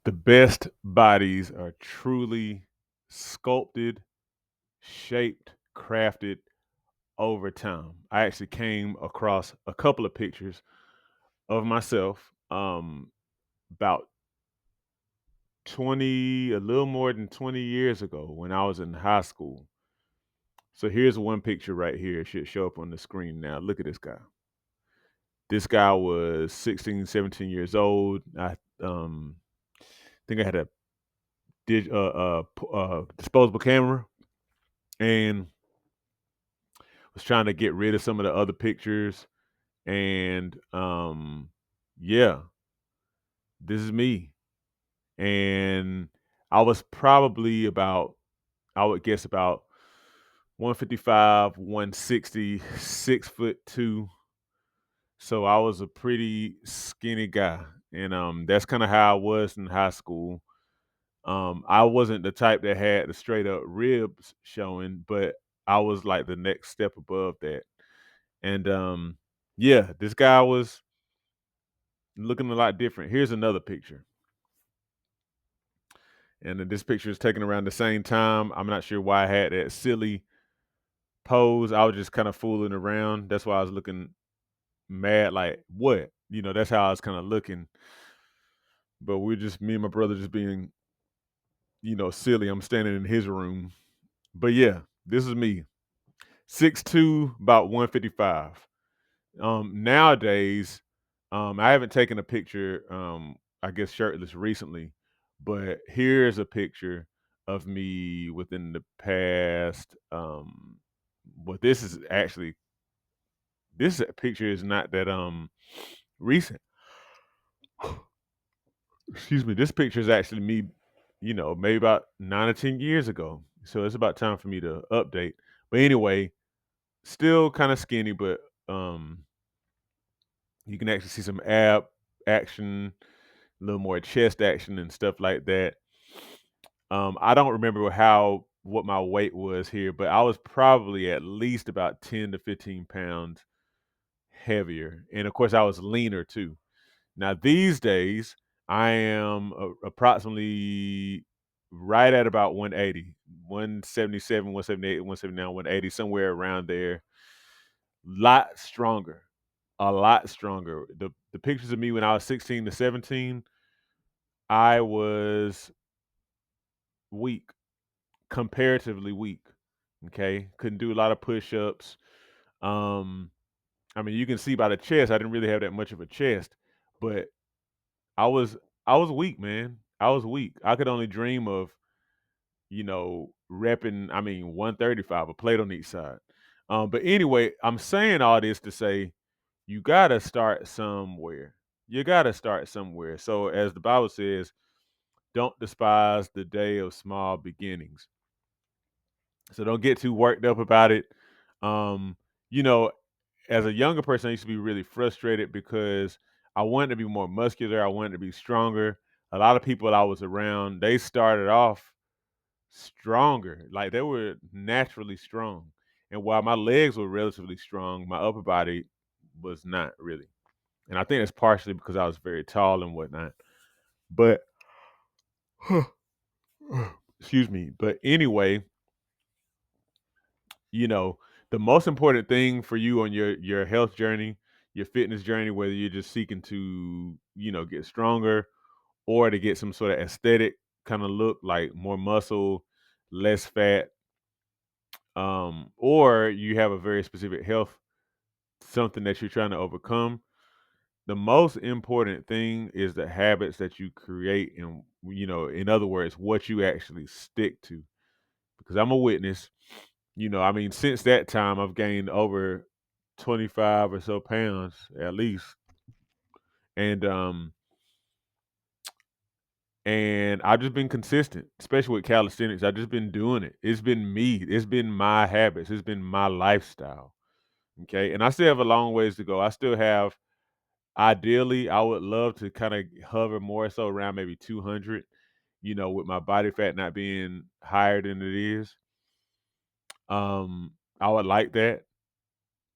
The best bodies are truly sculpted, shaped, crafted over time. I actually came across a couple of pictures of myself about 20, a little more than 20 years ago when I was in high school. So here's one picture right here. It should show up on the screen now. Look at this guy. This guy was 16, 17 years old. I think I had a disposable camera and was trying to get rid of some of the other pictures. And yeah, this is me. And I was probably about, I would guess about 155, 160, 6'2". So I was a pretty skinny guy. And that's kind of how I was in high school. I wasn't the type that had the straight up ribs showing, but I was like the next step above that. And yeah, this guy was looking a lot different. Here's another picture. And then this picture is taken around the same time. I'm not sure why I had that silly pose. I was just kind of fooling around. That's why I was looking mad, like, what? That's how I was kind of looking. But we're just, me and my brother just being, silly. I'm standing in his room. But yeah, this is me. 6'2", about 155. Nowadays, I haven't taken a picture, I guess shirtless recently, but here's a picture of me within the past. But this picture is not that recent. Excuse me. This picture is actually me, maybe about 9 or 10 years ago. So it's about time for me to update. But anyway, still kind of skinny, but you can actually see some ab action, a little more chest action and stuff like that. I don't remember what my weight was here, but I was probably at least about 10 to 15 pounds heavier. And of course, I was leaner too. Now, these days, I am approximately right at about 180, 177, 178, 179, 180, somewhere around there. Lot stronger, a lot stronger. The pictures of me when I was 16 to 17, I was weak, comparatively weak. Okay, couldn't do a lot of push-ups. Um, I mean, you can see by the chest, I didn't really have that much of a chest, but I was I was weak, man. I was weak. I could only dream of, repping, I mean, 135, a plate on each side. But anyway, I'm saying all this to say you gotta start somewhere. You gotta start somewhere. So as the Bible says, don't despise the day of small beginnings. So don't get too worked up about it. Um, you know, as a younger person, I used to be really frustrated because I wanted to be more muscular. I wanted to be stronger. A lot of people I was around, they started off stronger. Like they were naturally strong. And while my legs were relatively strong, my upper body was not really. And I think that's partially because I was very tall and whatnot. But excuse me. But anyway, you know, the most important thing for you on your health journey, your fitness journey, whether you're just seeking to, get stronger or to get some sort of aesthetic kind of look, like more muscle, less fat, or you have a very specific health, something that you're trying to overcome. The most important thing is the habits that you create, and in other words, what you actually stick to. Because I'm a witness. I mean, since that time, I've gained over 25 or so pounds at least, and I've just been consistent, especially with calisthenics. I've just been doing it. It's been me. It's been my habits. It's been my lifestyle. Okay, and I still have a long ways to go. I still have. Ideally, I would love to kind of hover more so around maybe 200. With my body fat not being higher than it is. I would like that,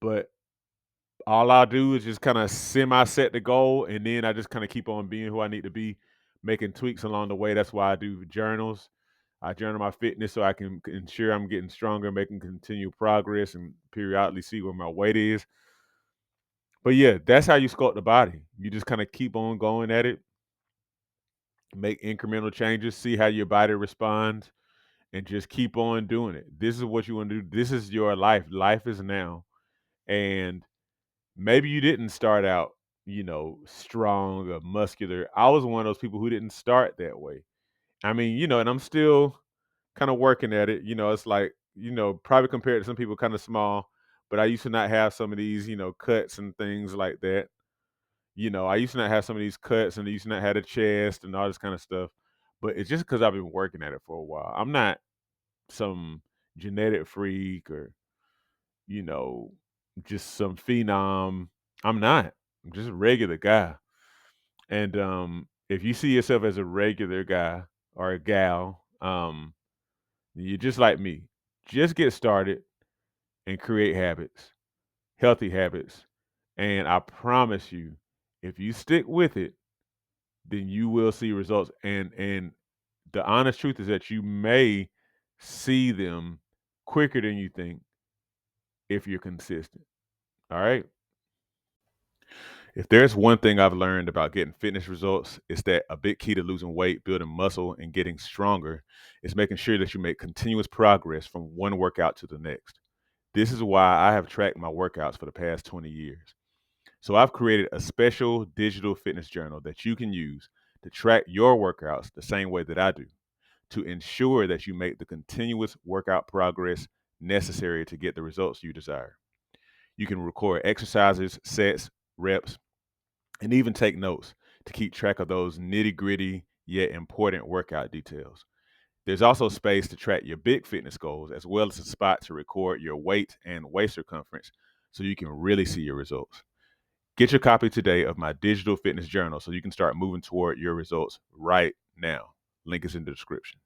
but all I do is just kind of semi set the goal, and then I just kind of keep on being who I need to be. making tweaks along the way. That's why I do journals. I journal my fitness so I can ensure I'm getting stronger, making continued progress, and periodically see where my weight is. But yeah, that's how you sculpt the body. You just kind of keep on going at it, make incremental changes, see how your body responds, and just keep on doing it. This is what you want to do. This is your life. Life is now. And maybe you didn't start out, strong or muscular. I was one of those people who didn't start that way. I mean, and I'm still kind of working at it. It's like, probably compared to some people, kind of small, but I used to not have some of these, cuts and things like that. I used to not have some of these cuts and I used to not have a chest and all this kind of stuff. But it's just because I've been working at it for a while. I'm not some genetic freak or, you know, just some phenom. I'm not. I'm just a regular guy. And if you see yourself as a regular guy or a gal, you're just like me. Just get started and create habits, healthy habits. And I promise you, if you stick with it, then you will see results. And the honest truth is that you may see them quicker than you think if you're consistent. All right. If there's one thing I've learned about getting fitness results, it's that a big key to losing weight, building muscle, and getting stronger is making sure that you make continuous progress from one workout to the next. This is why I have tracked my workouts for the past 20 years. So I've created a special digital fitness journal that you can use to track your workouts the same way that I do, to ensure that you make the continuous workout progress necessary to get the results you desire. You can record exercises, sets, reps, and even take notes to keep track of those nitty gritty yet important workout details. There's also space to track your big fitness goals as well as a spot to record your weight and waist circumference so you can really see your results. Get your copy today of my digital fitness journal so you can start moving toward your results right now. Link is in the description.